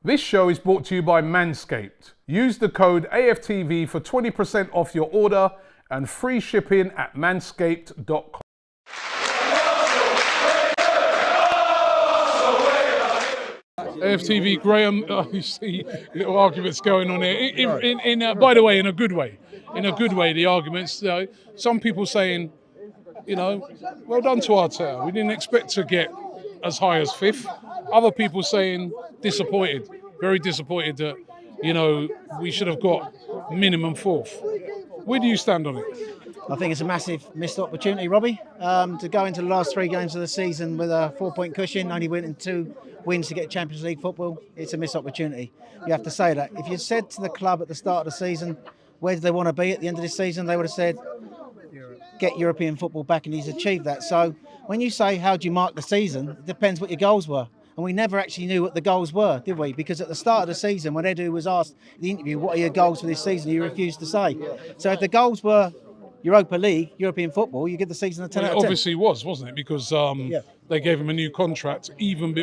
This show is brought to you by Manscaped. Use the code AFTV for 20% off your order and free shipping at manscaped.com. AFTV, Graham, you see little arguments going on here. By the way, in a good way. In a good way, the arguments. Some people saying, well done to Arteta. We didn't expect to get as high as fifth. Other people saying disappointed, very disappointed that, we should have got minimum fourth. Where do you stand on it? I think it's a massive missed opportunity, Robbie, to go into the last 3 games of the season with a 4-point cushion, only winning 2 wins to get Champions League football. It's a missed opportunity. You have to say that. If you said to the club at the start of the season, where do they want to be at the end of this season, they would have said, get European football back, and he's achieved that. So when you say, how do you mark the season, it depends what your goals were. And we never actually knew what the goals were, did we? Because at the start of the season, when Edu was asked in the interview, what are your goals for this season, he refused to say. So if the goals were Europa League, European football, you give the season a 10 out of 10. It obviously was, wasn't it? Because they gave him a new contract, even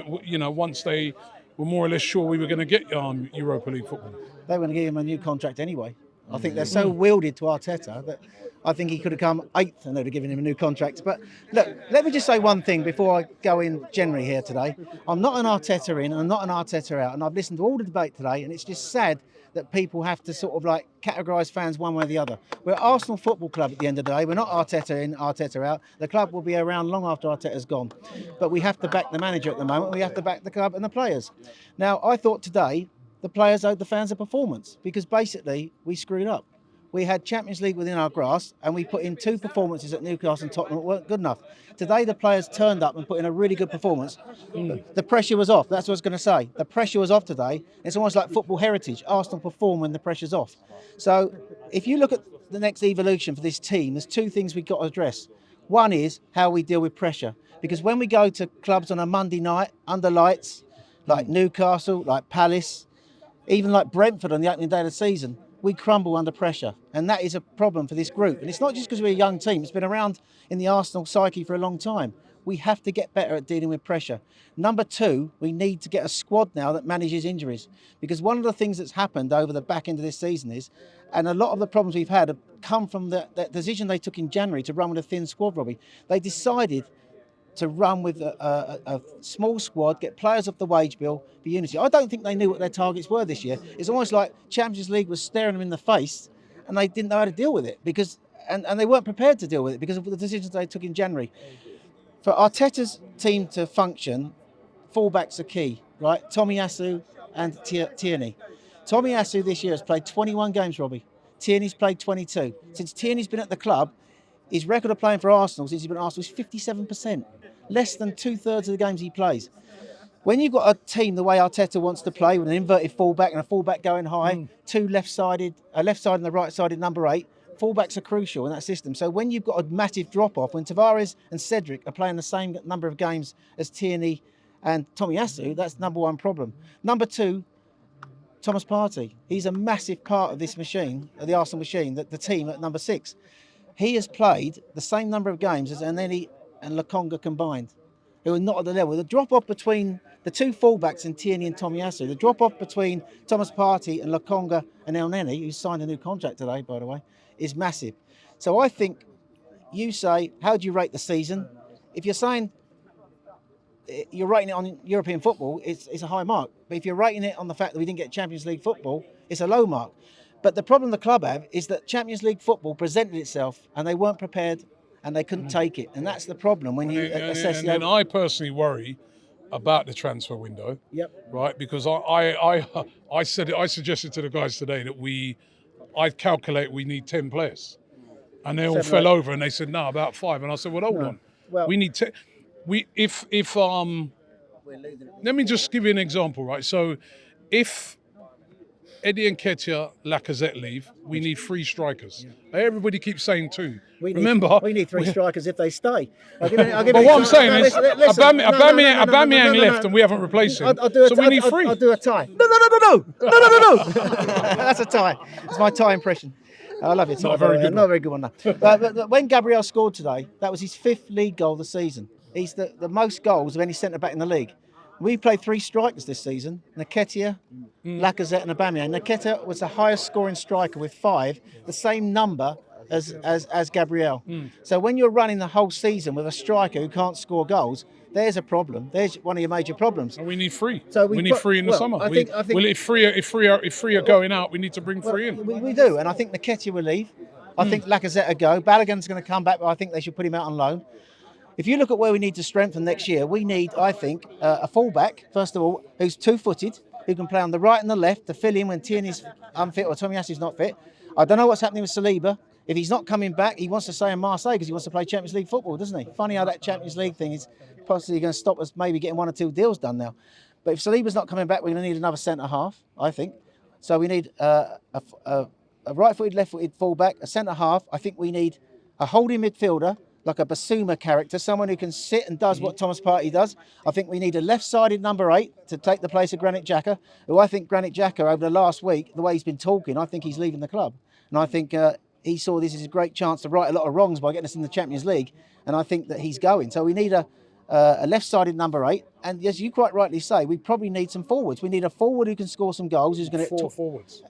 once they were more or less sure we were going to get Europa League football. They were going to give him a new contract anyway. I think they're so wielded to Arteta that I think he could have come 8th and they'd have given him a new contract. But look, let me just say one thing before I go in generally here today. I'm not an Arteta in and I'm not an Arteta out. And I've listened to all the debate today, and it's just sad that people have to sort of like categorise fans one way or the other. We're Arsenal Football Club at the end of the day. We're not Arteta in, Arteta out. The club will be around long after Arteta's gone. But we have to back the manager at the moment. We have to back the club and the players. Now, I thought today the players owed the fans a performance because basically we screwed up. We had Champions League within our grasp and we put in 2 performances at Newcastle and Tottenham that weren't good enough. Today the players turned up and put in a really good performance. The pressure was off. That's what I was going to say. The pressure was off today. It's almost like football heritage. Arsenal perform when the pressure's off. So if you look at the next evolution for this team, there's 2 things we've got to address. One is how we deal with pressure. Because when we go to clubs on a Monday night under lights, like Newcastle, like Palace, even like Brentford on the opening day of the season, we crumble under pressure. And that is a problem for this group. And it's not just because we're a young team. It's been around in the Arsenal psyche for a long time. We have to get better at dealing with pressure. Number 2, we need to get a squad now that manages injuries. Because one of the things that's happened over the back end of this season is, and a lot of the problems we've had have come from that decision they took in January to run with a thin squad, Robbie. They decided to run with a small squad, get players off the wage bill for unity. I don't think they knew what their targets were this year. It's almost like Champions League was staring them in the face and they didn't know how to deal with it because they weren't prepared to deal with it because of the decisions they took in January. For Arteta's team to function, fullbacks are key, right? Tomiyasu and Tierney. Tomiyasu this year has played 21 games, Robbie. Tierney's played 22. Since Tierney's been at the club, his record of playing for Arsenal since he's been at Arsenal is 57%. Less than 2/3 of the games he plays. When you've got a team the way Arteta wants to play, with an inverted fullback and a fullback going high, 2 left-sided, a left-sided and a right-sided number 8, fullbacks are crucial in that system. So when you've got a massive drop-off, when Tavares and Cedric are playing the same number of games as Tierney and Tomiyasu, that's number 1 problem. Number 2, Thomas Partey. He's a massive part of this machine, of the Arsenal machine, the team at number 6. He has played the same number of games as Elneny and Lokonga combined, who are not at the level. The drop-off between the 2 fullbacks in Tierney and Tomiyasu, the drop-off between Thomas Partey and Lokonga and Elneny, who signed a new contract today, by the way, is massive. So I think you say, how do you rate the season? If you're saying you're rating it on European football, it's a high mark. But if you're rating it on the fact that we didn't get Champions League football, it's a low mark. But the problem the club have is that Champions League football presented itself and they weren't prepared and they couldn't take it. And that's the problem when you assess and I personally worry about the transfer window. Yep. Right? Because I suggested to the guys today that I calculate we need 10 players. And they all fell over and they said, no, about 5. And I said, well, hold on. Well, we need 10. Let me just give you an example, right? So if Eddie Nketiah, Lacazette leave, we need 3 strikers. Yeah. Everybody keeps saying 2. We need 3 strikers if they stay. But what I'm saying is, Aubameyang left and we haven't replaced him. We need 3. I'll do a tie. No. That's a tie. It's my tie impression. I love it. Not a very good one, no. But when Gabriel scored today, that was his 5th league goal of the season. He's the most goals of any centre-back in the league. We played 3 strikers this season: Nketiah, Lacazette, and Aubameyang. Nketiah was the highest scoring striker with 5, the same number as Gabriel. So when you're running the whole season with a striker who can't score goals, there's a problem. There's one of your major problems. And we need 3. So we need 3 in the summer. I think if three are going out, we need to bring 3 in. We do, and I think Nketiah will leave. I think Lacazette will go. Balogun's going to come back, but I think they should put him out on loan. If you look at where we need to strengthen next year, we need, I think, a fullback, first of all, who's 2-footed, who can play on the right and the left to fill in when Tierney's unfit or Tomiyasu's not fit. I don't know what's happening with Saliba. If he's not coming back, he wants to stay in Marseille because he wants to play Champions League football, doesn't he? Funny how that Champions League thing is possibly going to stop us maybe getting 1 or 2 deals done now. But if Saliba's not coming back, we're going to need another centre-half, I think. So we need a right-footed, left-footed fullback, a centre-half. I think we need a holding midfielder, like a Basuma character, someone who can sit and does what Thomas Partey does. I think we need a left-sided number 8 to take the place of Granit Xhaka, who I think Granit Xhaka, over the last week, the way he's been talking, I think he's leaving the club. And I think he saw this as a great chance to right a lot of wrongs by getting us in the Champions League, and I think that he's going. So we need a left-sided number 8, and as you quite rightly say, we probably need some forwards. We need a forward who can score some goals, who's going to... 4 forwards.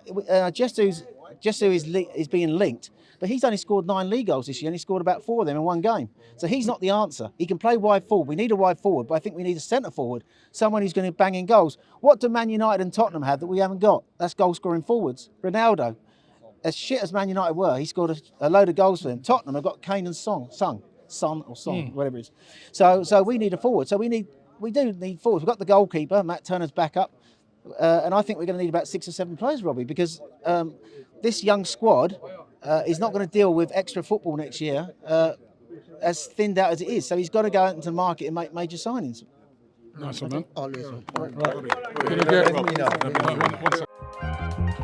Jesu is being linked, but he's only scored 9 league goals this year, and he scored about 4 of them in 1 game. So he's not the answer. He can play wide forward. We need a wide forward, but I think we need a centre forward, someone who's going to bang in goals. What do Man United and Tottenham have that we haven't got? That's goal-scoring forwards. Ronaldo, as shit as Man United were, he scored a load of goals for them. Tottenham have got Kane and Son, whatever it is. So we need a forward. So we do need forwards. We've got the goalkeeper, Matt Turner's back up, and I think we're going to need about 6 or 7 players, Robbie, because this young squad is not going to deal with extra football next year, as thinned out as it is. So he's got to go out into the market and make major signings. Nice one, man.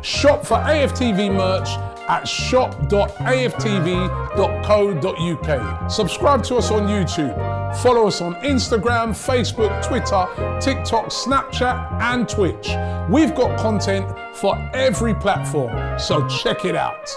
Shop for AFTV merch at shop.aftv.co.uk. Subscribe to us on YouTube. Follow us on Instagram, Facebook, Twitter, TikTok, Snapchat, and Twitch. We've got content for every platform, so check it out.